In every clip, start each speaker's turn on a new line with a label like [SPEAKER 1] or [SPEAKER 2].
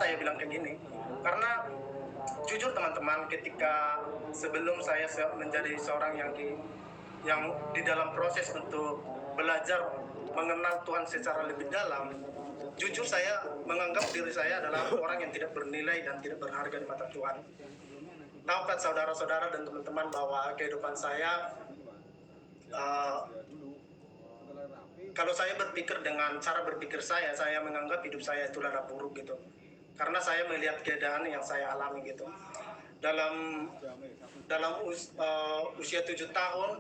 [SPEAKER 1] saya bilang kayak gini karena jujur teman-teman, ketika sebelum saya menjadi seorang yang di dalam proses untuk belajar mengenal Tuhan secara lebih dalam, jujur saya menganggap diri saya adalah orang yang tidak bernilai dan tidak berharga di mata Tuhan. Tahu kan saudara-saudara dan teman-teman bahwa kehidupan saya, kalau saya berpikir dengan cara berpikir saya menganggap hidup saya itu adalah buruk gitu. Karena saya melihat keadaan yang saya alami gitu. Dalam usia 7 tahun,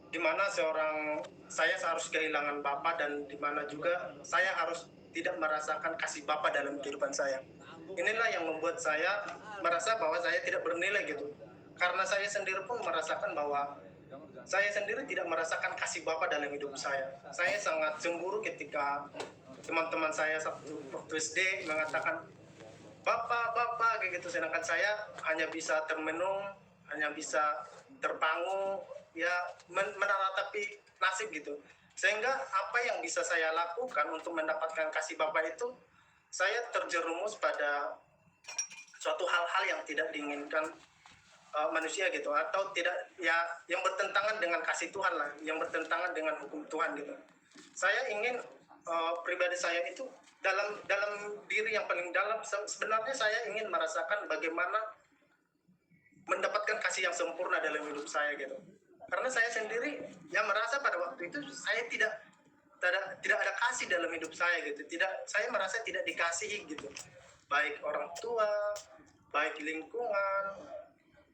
[SPEAKER 1] di mana saya harus kehilangan Bapak, dan di mana juga saya harus tidak merasakan kasih Bapak dalam kehidupan saya. Inilah yang membuat saya merasa bahwa saya tidak bernilai gitu. Karena saya sendiri pun merasakan bahwa saya sendiri tidak merasakan kasih Bapak dalam hidup saya. Saya sangat cemburu ketika teman-teman saya waktu SD mengatakan Bapak, Bapak kayak gitu, sedangkan saya hanya bisa termenung, hanya bisa terpangu, ya menaratapi nasib gitu. Sehingga apa yang bisa saya lakukan untuk mendapatkan kasih Bapak itu, saya terjerumus pada suatu hal-hal yang tidak diinginkan manusia gitu, atau tidak, ya yang bertentangan dengan kasih Tuhan lah, yang bertentangan dengan hukum Tuhan gitu. Saya ingin pribadi saya itu dalam diri yang paling dalam, sebenarnya saya ingin merasakan bagaimana mendapatkan kasih yang sempurna dalam hidup saya gitu. Karena saya sendiri yang merasa pada waktu itu saya tidak ada kasih dalam hidup saya gitu. Saya merasa tidak dikasihi gitu. Baik orang tua, baik lingkungan,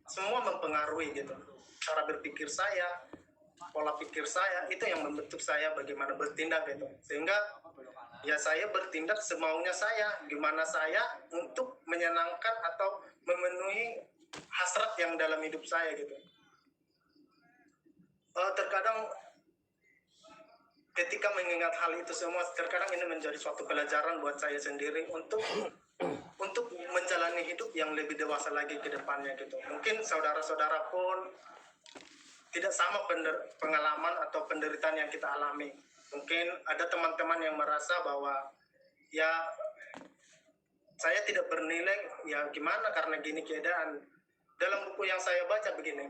[SPEAKER 1] semua mempengaruhi gitu. Cara berpikir saya, pola pikir saya, itu yang membentuk saya bagaimana bertindak gitu. Sehingga ya saya bertindak semaunya saya, gimana saya untuk menyenangkan atau memenuhi hasrat yang dalam hidup saya gitu. Terkadang ketika mengingat hal itu semua, terkadang ini menjadi suatu pelajaran buat saya sendiri untuk menjalani hidup yang lebih dewasa lagi ke depannya gitu. Mungkin saudara-saudara pun tidak sama pengalaman atau penderitaan yang kita alami. Mungkin ada teman-teman yang merasa bahwa ya saya tidak bernilai, ya gimana karena gini keadaan. Dalam buku yang saya baca begini,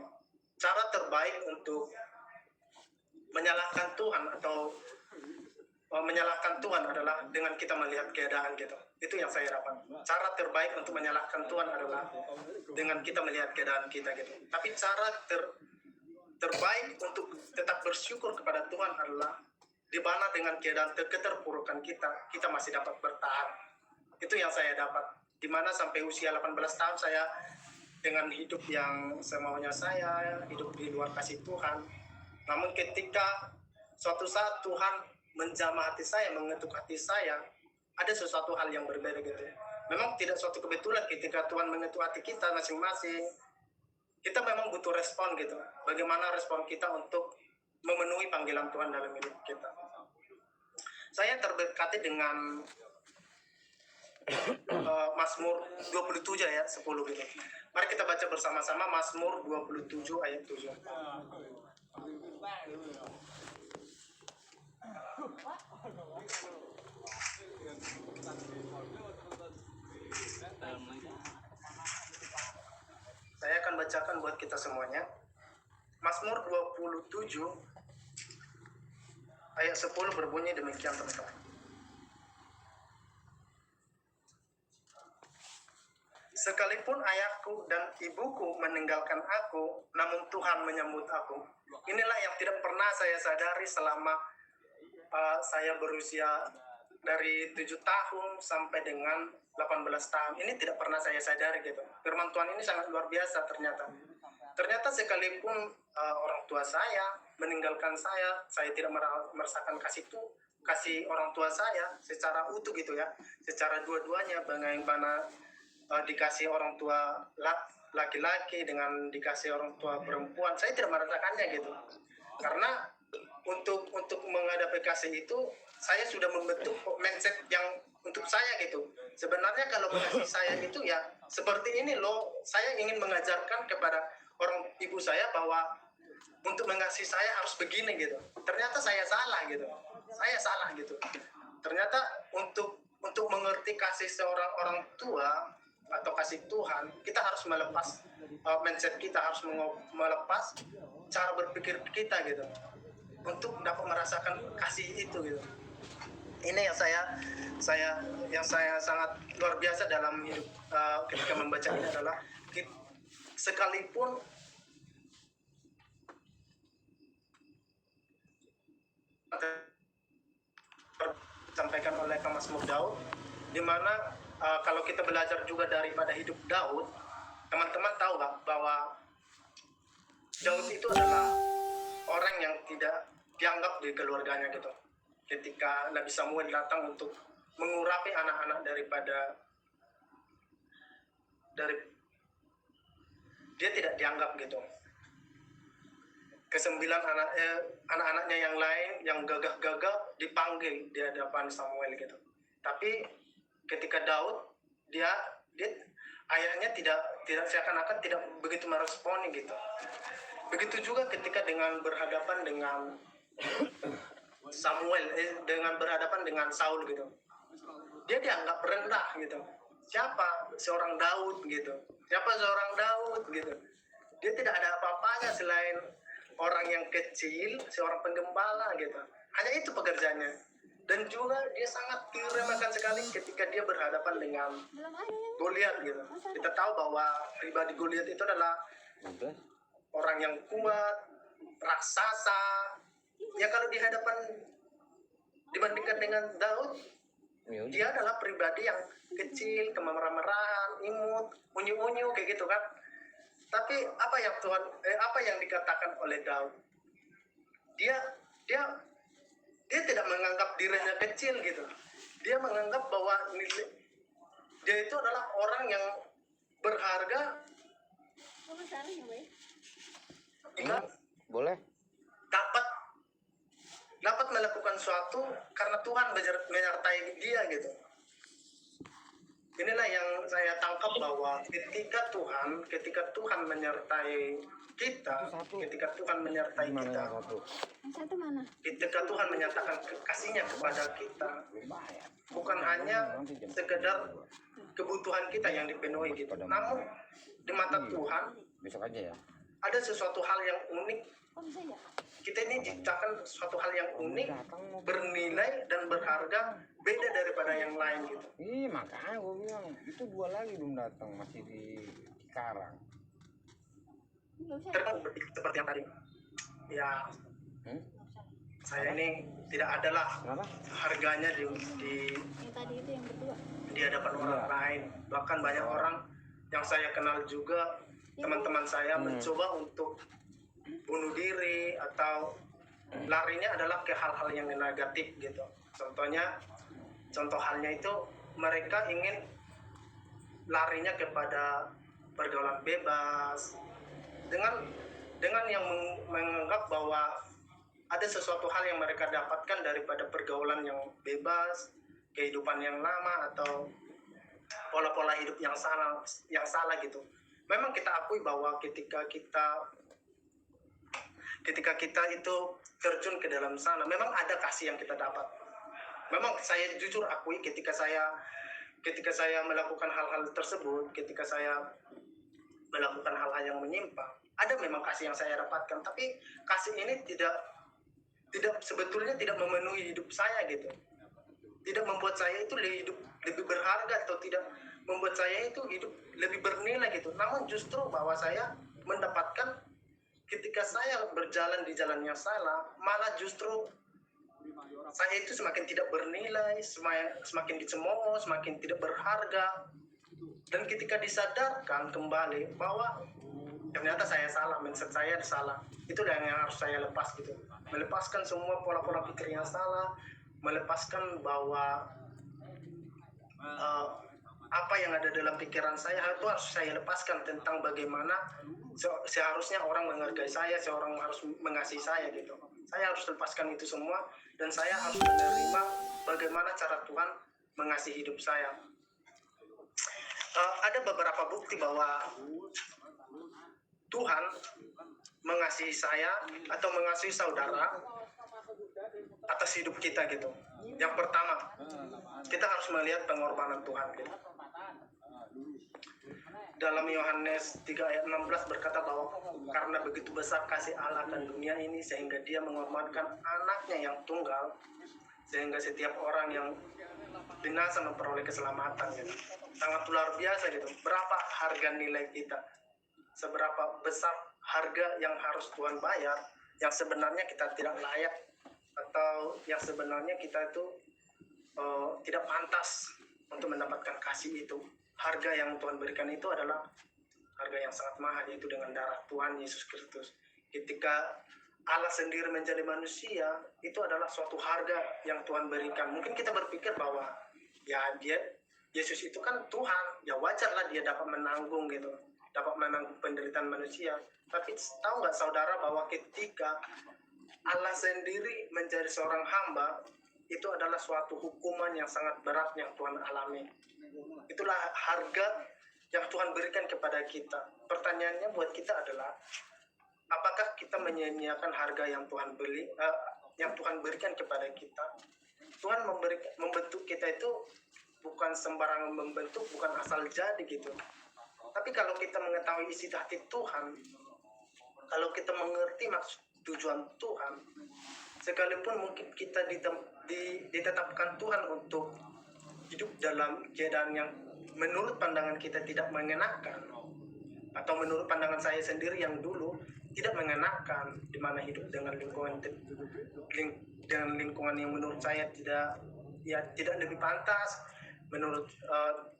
[SPEAKER 1] cara terbaik untuk menyalahkan Tuhan atau menyalahkan Tuhan adalah dengan kita melihat keadaan gitu. Itu yang saya dapat. Cara terbaik untuk menyalahkan Tuhan adalah dengan kita melihat keadaan kita gitu. Tapi cara terbaik untuk tetap bersyukur kepada Tuhan adalah di mana dengan keadaan keterpurukan kita masih dapat bertahan. Itu yang saya dapat. Di mana sampai usia 18 tahun saya dengan hidup yang semaunya saya, hidup di luar kasih Tuhan. Namun ketika suatu saat Tuhan menjamah hati saya, mengetuk hati saya, ada sesuatu hal yang berbeda gitu. Memang tidak suatu kebetulan ketika Tuhan mengetuk hati kita masing-masing. Kita memang butuh respon gitu. Bagaimana respon kita untuk memenuhi panggilan Tuhan dalam hidup kita. Saya terberkati dengan Mazmur 27 ayat 10 gitu. Mari kita baca bersama-sama Mazmur 27 ayat 7. Saya akan bacakan buat kita semuanya. Mazmur 27 ayat 10 berbunyi demikian teman-teman. Sekalipun ayahku dan ibuku meninggalkan aku, namun Tuhan menyambut aku. Inilah yang tidak pernah saya sadari selama saya berusia dari 7 tahun sampai dengan 18 tahun. Ini tidak pernah saya sadari gitu. Firman Tuhan ini sangat luar biasa ternyata. Ternyata sekalipun orang tua saya meninggalkan saya tidak merasakan kasih orang tua saya secara utuh gitu ya. Secara dua-duanya, bagaimana dikasih orang tua laki-laki dengan dikasih orang tua perempuan, saya tidak merasakannya gitu. Karena untuk menghadapi kasih itu, saya sudah membentuk mindset yang untuk saya gitu. Sebenarnya kalau mengasihi saya itu ya seperti ini loh. Saya ingin mengajarkan kepada orang ibu saya bahwa untuk mengasihi saya harus begini gitu. Ternyata saya salah gitu. Ternyata untuk untuk mengerti kasih seorang orang tua atau kasih Tuhan, kita harus melepas mindset kita, harus melepas cara berpikir kita gitu, untuk dapat merasakan kasih itu gitu. Ini yang saya sangat luar biasa dalam hidup ketika membaca ini adalah sekalipun disampaikan oleh Kang Mazmur Daud, di mana kalau kita belajar juga daripada hidup Daud, teman-teman tahu nggak bahwa Daud itu adalah orang yang tidak dianggap di keluarganya gitu. Ketika Nabi Samuel datang untuk mengurapi anak-anak dia tidak dianggap gitu. Kesembilan anak-anaknya yang lain yang gagah-gagah dipanggil di hadapan Samuel gitu. Tapi ketika Daud dia ayahnya tidak seakan-akan tidak begitu meresponi gitu. Begitu juga ketika dengan berhadapan dengan dengan berhadapan dengan Saul gitu. Dia dianggap rendah gitu. Siapa seorang Daud gitu. Siapa seorang Daud gitu. Dia tidak ada apa-apanya selain orang yang kecil, seorang penggembala gitu. Hanya itu pekerjaannya. Dan juga dia sangat diremehkan sekali ketika dia berhadapan dengan Goliat gitu. Kita tahu bahwa pribadi Goliat itu adalah orang yang kuat, raksasa. Ya kalau dibandingkan dengan Daud, dia adalah pribadi yang kecil, kemarah-marahan, imut, unyu-unyu kayak gitu kan. Tapi apa yang dikatakan oleh Daud? Dia tidak menganggap dirinya kecil gitu. Dia menganggap bahwa dia itu adalah orang yang berharga.
[SPEAKER 2] Boleh.
[SPEAKER 1] Dapat melakukan sesuatu karena Tuhan menyertai dia gitu. Inilah yang saya tangkap bahwa ketika Tuhan menyertai kita, ketika Tuhan menyatakan kasihnya kepada kita, bukan hanya sekedar kebutuhan kita yang dipenuhi gitu. Namun di mata Tuhan
[SPEAKER 2] besok aja ya.
[SPEAKER 1] Ada sesuatu hal yang unik. Kita ini diciptakan suatu hal yang unik, bernilai dan berharga, beda daripada yang lain gitu.
[SPEAKER 2] Makanya gue bilang itu 2 lagi belum datang, masih di Cikarang.
[SPEAKER 1] Seperti yang tadi. Ya. Saya ini tidak adalah harganya di hadapan orang lain. Bahkan banyak orang yang saya kenal juga, teman-teman saya mencoba untuk bunuh diri atau larinya adalah ke hal-hal yang negatif gitu. Contoh halnya itu mereka ingin larinya kepada pergaulan bebas dengan yang menganggap bahwa ada sesuatu hal yang mereka dapatkan daripada pergaulan yang bebas, kehidupan yang lama atau pola-pola hidup yang salah gitu. Memang kita akui bahwa ketika kita itu terjun ke dalam sana, memang ada kasih yang kita dapat. Memang saya jujur akui ketika saya melakukan hal-hal tersebut, ketika saya melakukan hal-hal yang menyimpang, ada memang kasih yang saya dapatkan. Tapi kasih ini tidak sebetulnya tidak memenuhi hidup saya gitu. Tidak membuat saya itu hidup lebih berharga atau tidak membuat saya itu hidup lebih bernilai gitu. Namun justru bahwa saya mendapatkan ketika saya berjalan di jalan yang salah, malah justru saya itu semakin tidak bernilai, semakin dicemooh, semakin tidak berharga. Dan ketika disadarkan kembali bahwa ternyata saya salah, mindset saya salah, itu yang harus saya lepas gitu. Melepaskan semua pola-pola pikir yang salah, melepaskan bahwa apa yang ada dalam pikiran saya itu harus saya lepaskan tentang bagaimana seharusnya orang menghargai saya, seorang harus mengasihi saya gitu. Saya harus lepaskan itu semua dan saya harus menerima bagaimana cara Tuhan mengasihi hidup saya. Ada beberapa bukti bahwa Tuhan mengasihi saya atau mengasihi saudara atas hidup kita gitu. Yang pertama, kita harus melihat pengorbanan Tuhan gitu. Dalam Yohanes 3 ayat 16 berkata bahwa karena begitu besar kasih Allah akan dunia ini sehingga dia mengorbankan anaknya yang tunggal sehingga setiap orang yang binasa memperoleh keselamatan gitu. Sangat luar biasa gitu. Berapa harga nilai kita? Seberapa besar harga yang harus Tuhan bayar yang sebenarnya kita tidak layak atau yang sebenarnya kita itu tidak pantas untuk mendapatkan kasih itu. Harga yang Tuhan berikan itu adalah harga yang sangat mahal, yaitu dengan darah Tuhan Yesus Kristus. Ketika Allah sendiri menjadi manusia, itu adalah suatu harga yang Tuhan berikan. Mungkin kita berpikir bahwa ya Yesus itu kan Tuhan, ya wajarlah dia dapat menanggung gitu, dapat menanggung penderitaan manusia. Tapi tahu nggak saudara bahwa ketika Allah sendiri menjadi seorang hamba, itu adalah suatu hukuman yang sangat berat yang Tuhan alami. Itulah harga yang Tuhan berikan kepada kita. Pertanyaannya buat kita adalah, apakah kita menyia-nyiakan harga yang Tuhan yang Tuhan berikan kepada kita? Tuhan membentuk kita itu bukan sembarangan membentuk, bukan asal jadi gitu. Tapi kalau kita mengetahui isi hati Tuhan, kalau kita mengerti maksud tujuan Tuhan, sekalipun mungkin kita ditetapkan Tuhan untuk hidup dalam keadaan yang menurut pandangan kita tidak mengenakan, atau menurut pandangan saya sendiri yang dulu tidak mengenakan, di mana hidup dengan lingkungan yang menurut saya tidak lebih pantas, menurut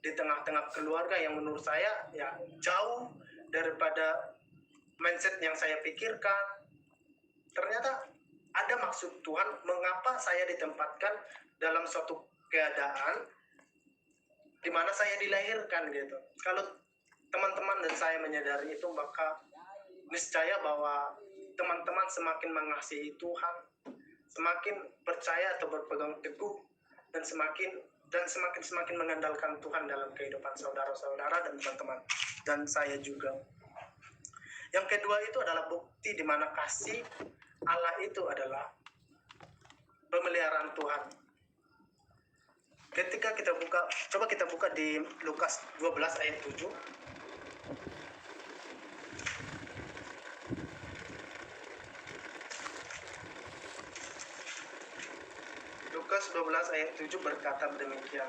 [SPEAKER 1] di tengah-tengah keluarga yang menurut saya ya jauh daripada mindset yang saya pikirkan. Ternyata ada maksud Tuhan mengapa saya ditempatkan dalam suatu keadaan di mana saya dilahirkan gitu. Kalau teman-teman dan saya menyadari itu, maka niscaya bahwa teman-teman semakin mengasihi Tuhan, semakin percaya atau berpegang teguh, dan semakin mengandalkan Tuhan dalam kehidupan saudara-saudara dan teman-teman, dan saya juga. Yang kedua itu adalah bukti di mana kasih Allah itu adalah pemeliharaan Tuhan. Ketika coba kita buka di Lukas 12 ayat 7. Lukas 12 ayat 7 berkata demikian,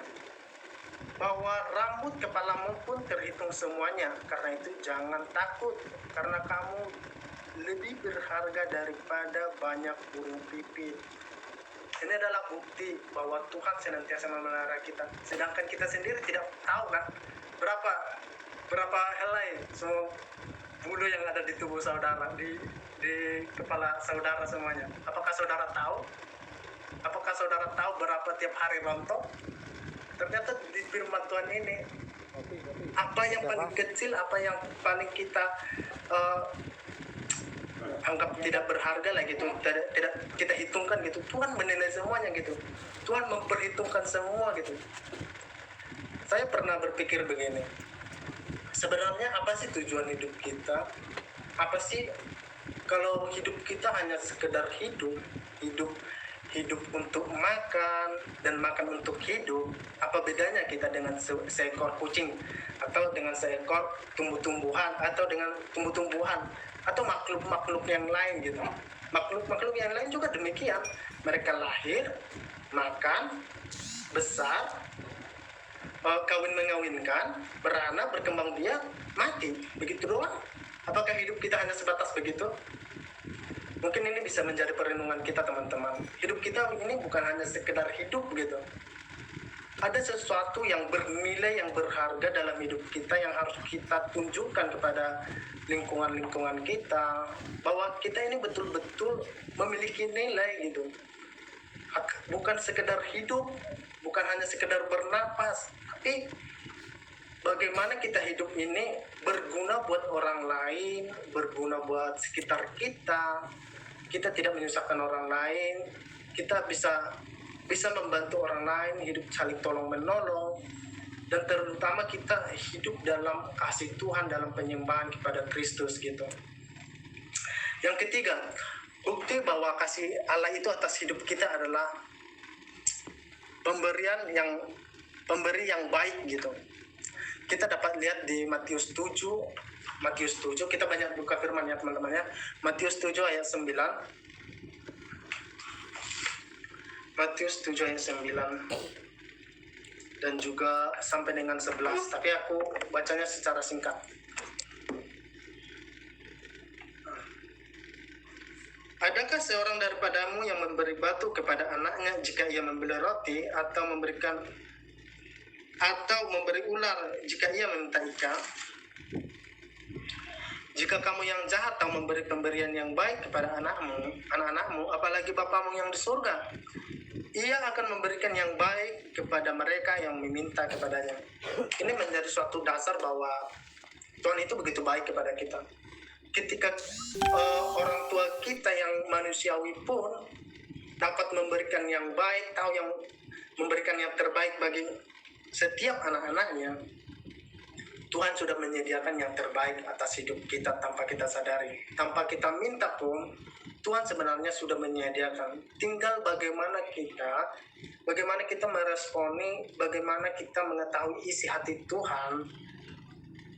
[SPEAKER 1] bahwa rambut kepalamu pun terhitung semuanya, karena itu jangan takut, karena kamu lebih berharga daripada banyak burung pipit. Ini adalah bukti bahwa Tuhan senantiasa memelihara kita, sedangkan kita sendiri tidak tahu kan berapa helai semua bulu yang ada di tubuh saudara, di kepala saudara semuanya. Apakah saudara tahu? Apakah saudara tahu berapa tiap hari rontok? Ternyata di firman Tuhan ini, apa yang paling kecil, apa yang paling kita anggap tidak berharga lah gitu, tidak kita hitungkan gitu, Tuhan menilai semuanya gitu, Tuhan memperhitungkan semua gitu. Saya pernah berpikir begini, sebenarnya apa sih tujuan hidup kita? Apa sih kalau hidup kita hanya sekedar hidup untuk makan dan makan untuk hidup, apa bedanya kita dengan seekor kucing atau dengan seekor tumbuh-tumbuhan atau dengan tumbuh-tumbuhan atau makhluk-makhluk yang lain gitu. Makhluk-makhluk yang lain juga demikian. Mereka lahir, makan, besar, kawin-mengawinkan, beranak, berkembang biak, mati. Begitu doang. Apakah hidup kita hanya sebatas begitu? Mungkin ini bisa menjadi perenungan kita, teman-teman. Hidup kita ini bukan hanya sekedar hidup gitu. Ada sesuatu yang bernilai, yang berharga dalam hidup kita yang harus kita tunjukkan kepada lingkungan-lingkungan kita, bahwa kita ini betul-betul memiliki nilai gitu. Bukan sekedar hidup, bukan hanya sekedar bernapas, tapi bagaimana kita hidup ini berguna buat orang lain, berguna buat sekitar kita. Kita tidak menyusahkan orang lain, kita bisa membantu orang lain, hidup saling tolong-menolong, dan terutama kita hidup dalam kasih Tuhan, dalam penyembahan kepada Kristus gitu. Yang ketiga, bukti bahwa kasih Allah itu atas hidup kita adalah pemberi yang baik gitu. Kita dapat lihat di Matius 7, kita banyak buka firman ya teman-teman ya. Matius 7 ayat 9. Matius 7 ayat 9 dan juga sampai dengan 11, tapi aku bacanya secara singkat. Adakah seorang daripadamu yang memberi batu kepada anaknya jika ia membeli roti, atau memberi ular jika ia meminta ikan? Jika kamu yang jahat tahu memberi pemberian yang baik kepada anak-anakmu, apalagi Bapamu yang di surga, Ia akan memberikan yang baik kepada mereka yang meminta kepadanya. Ini menjadi suatu dasar bahwa Tuhan itu begitu baik kepada kita. Ketika orang tua kita yang manusiawi pun dapat memberikan yang baik, tahu yang memberikan yang terbaik bagi setiap anak-anaknya, Tuhan sudah menyediakan yang terbaik atas hidup kita tanpa kita sadari. Tanpa kita minta pun, Tuhan sebenarnya sudah menyediakan. Tinggal bagaimana kita meresponi, bagaimana kita mengetahui isi hati Tuhan,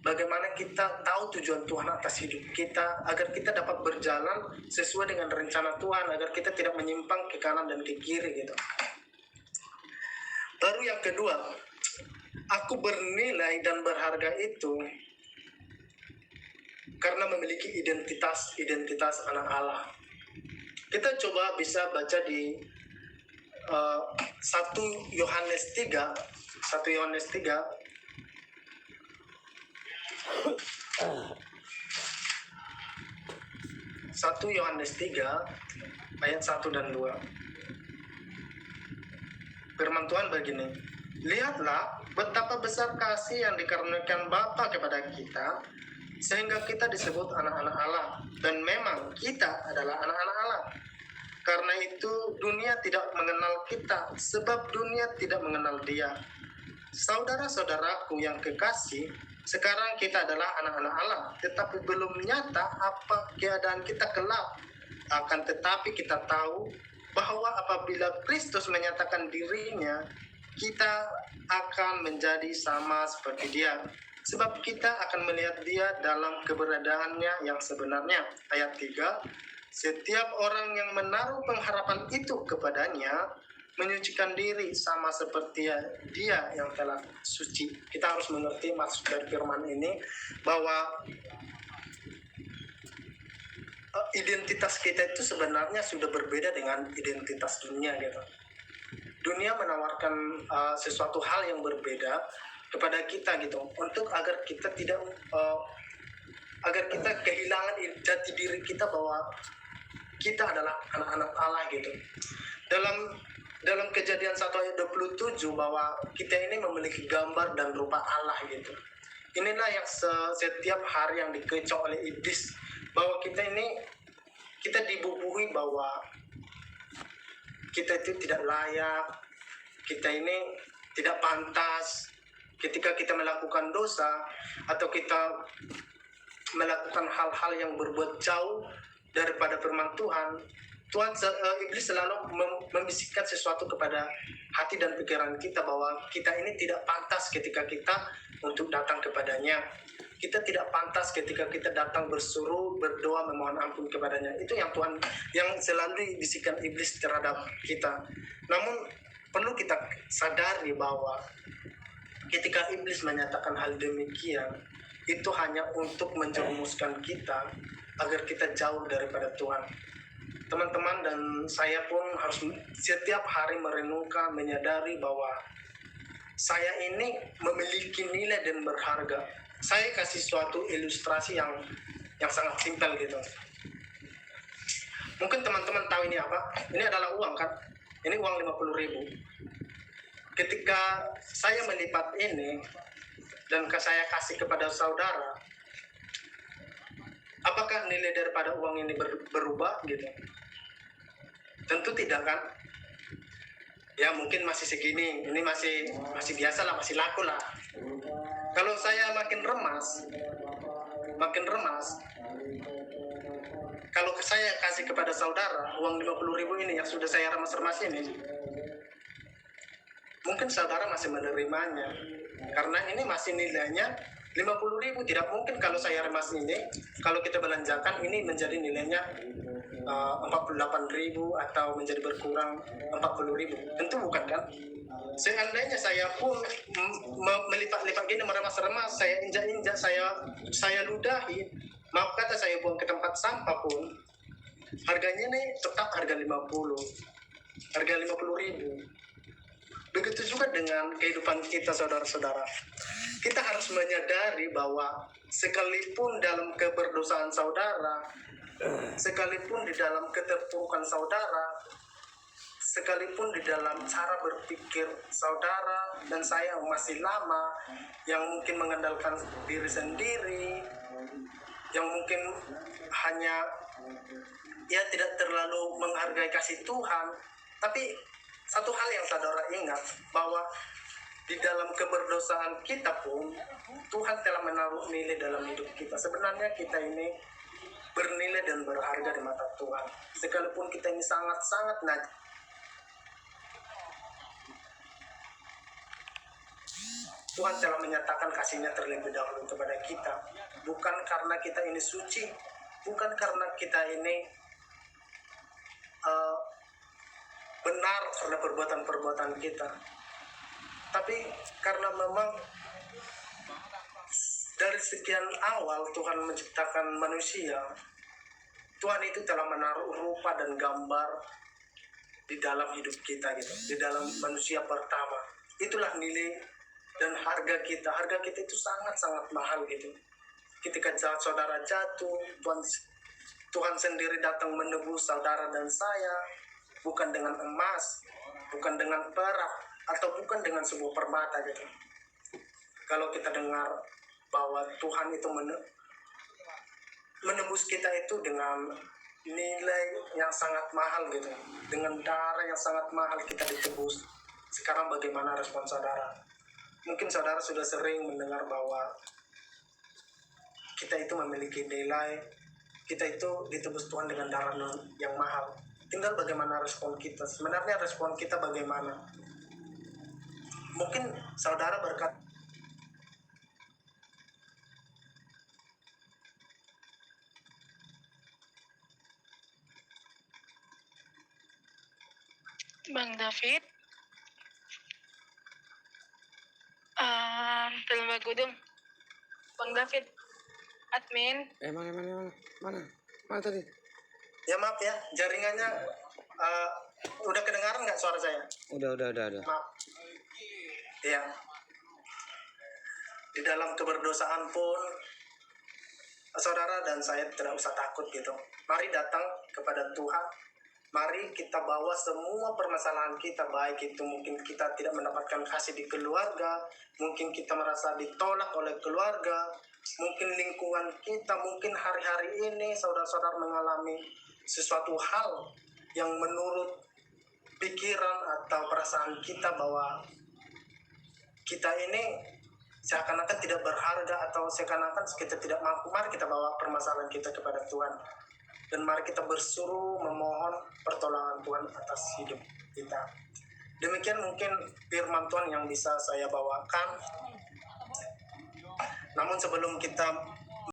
[SPEAKER 1] bagaimana kita tahu tujuan Tuhan atas hidup kita, agar kita dapat berjalan sesuai dengan rencana Tuhan, agar kita tidak menyimpang ke kanan dan ke kiri gitu. Baru yang kedua, aku bernilai dan berharga itu karena memiliki identitas anak Allah. Kita coba bisa baca di 1 Yohanes 3 ayat 1 dan 2. Firman Tuhan begini, lihatlah betapa besar kasih yang dikaruniakan Bapa kepada kita, sehingga kita disebut anak-anak Allah. Dan memang kita adalah anak-anak Allah. Karena itu dunia tidak mengenal kita, sebab dunia tidak mengenal Dia. Saudara-saudaraku yang kekasih, sekarang kita adalah anak-anak Allah, tetapi belum nyata apa keadaan kita kelak. Akan tetapi kita tahu bahwa apabila Kristus menyatakan dirinya, kita akan menjadi sama seperti Dia, sebab kita akan melihat Dia dalam keberadaannya yang sebenarnya. Ayat 3, setiap orang yang menaruh pengharapan itu kepadanya menyucikan diri sama seperti Dia yang telah suci. Kita harus mengerti maksud dari firman ini, bahwa identitas kita itu sebenarnya sudah berbeda dengan identitas dunia gitu. Dunia menawarkan sesuatu hal yang berbeda kepada kita gitu, untuk agar kita kehilangan jati diri kita bahwa kita adalah anak-anak Allah gitu. Dalam Kejadian 1 ayat 27 bahwa kita ini memiliki gambar dan rupa Allah gitu. Inilah yang setiap hari yang dikecoh oleh iblis, bahwa kita dibubuhi bahwa kita itu tidak layak, kita ini tidak pantas. Ketika kita melakukan dosa atau kita melakukan hal-hal yang berbuat jauh daripada firman Tuhan, iblis selalu membisikkan sesuatu kepada hati dan pikiran kita bahwa kita ini tidak pantas ketika kita untuk datang kepadanya. Kita tidak pantas ketika kita datang bersuruh, berdoa, memohon ampun kepadanya. Itu yang selalu dibisikkan iblis terhadap kita. Namun perlu kita sadari bahwa ketika iblis menyatakan hal demikian, itu hanya untuk menjerumuskan kita agar kita jauh daripada Tuhan. Teman-teman dan saya pun harus setiap hari merenungkan, menyadari bahwa saya ini memiliki nilai dan berharga. Saya kasih suatu ilustrasi yang sangat simpel gitu. Mungkin teman-teman tahu ini apa? Ini adalah uang kan? Ini uang 50.000. Ketika saya melipat ini dan saya kasih kepada saudara, apakah nilai daripada uang ini berubah gitu? Tentu tidak kan? Ya mungkin masih segini, ini masih biasa lah, masih laku lah. Kalau saya makin remas, kalau saya kasih kepada saudara uang 50.000 ini yang sudah saya remas-remas ini, mungkin saudara masih menerimanya karena ini masih nilainya 50.000. Tidak mungkin kalau saya remas ini, kalau kita belanjakan ini menjadi nilainya 48.000 atau menjadi berkurang 40.000. Tentu bukan kan? Seandainya saya pun melipat-lipat gini, meremas-remas, saya injak-injak, saya ludahi, maaf kata saya buang ke tempat sampah pun, harganya nih tetap harga 50.000. Begitu juga dengan kehidupan kita, saudara-saudara. Kita harus menyadari bahwa sekalipun dalam keberdosaan saudara, sekalipun di dalam keterpurukan saudara, sekalipun di dalam cara berpikir saudara dan saya yang masih lama, yang mungkin mengandalkan diri sendiri, yang mungkin hanya ya tidak terlalu menghargai kasih Tuhan, tapi satu hal yang saudara ingat, bahwa di dalam keberdosaan kita pun Tuhan telah menaruh nilai dalam hidup kita. Sebenarnya kita ini bernilai dan berharga di mata Tuhan. Sekalipun kita ini sangat-sangat najis, Tuhan telah menyatakan kasih-Nya terlebih dahulu kepada kita. Bukan karena kita ini suci, bukan karena kita ini benar karena perbuatan-perbuatan kita, tapi karena memang dari sekian awal Tuhan menciptakan manusia, Tuhan itu telah menaruh rupa dan gambar di dalam hidup kita gitu, di dalam manusia pertama. Itulah nilai dan harga kita. Harga kita itu sangat-sangat mahal gitu. Ketika saudara jatuh, Tuhan sendiri datang menebus saudara dan saya, bukan dengan emas, bukan dengan perak, atau bukan dengan sebuah permata gitu. Kalau kita dengar bahwa Tuhan itu menebus kita itu dengan nilai yang sangat mahal gitu, dengan darah yang sangat mahal kita ditebus. Sekarang bagaimana respon saudara? Mungkin saudara sudah sering mendengar bahwa kita itu memiliki nilai, kita itu ditebus Tuhan dengan darah yang mahal. Tinggal bagaimana respon kita. Sebenarnya respon kita bagaimana? Mungkin saudara berkata,
[SPEAKER 3] Bang David, film Bagudung. Bang David, admin.
[SPEAKER 2] Mana tadi?
[SPEAKER 1] ya maaf ya, jaringannya udah kedengaran nggak suara saya?
[SPEAKER 2] Udah.
[SPEAKER 1] Maaf. Ya. Di dalam keberdosaan pun saudara dan saya tidak usah takut gitu. Mari datang kepada Tuhan. Mari kita bawa semua permasalahan kita, baik itu mungkin kita tidak mendapatkan kasih di keluarga, mungkin kita merasa ditolak oleh keluarga, mungkin lingkungan kita, mungkin hari-hari ini saudara-saudara mengalami sesuatu hal yang menurut pikiran atau perasaan kita bahwa kita ini seakan-akan tidak berharga atau seakan-akan kita tidak mampu. Mari kita bawa permasalahan kita kepada Tuhan dan mari kita bersuruh memohon pertolongan Tuhan atas hidup kita. Demikian mungkin firman Tuhan yang bisa saya bawakan. Namun sebelum kita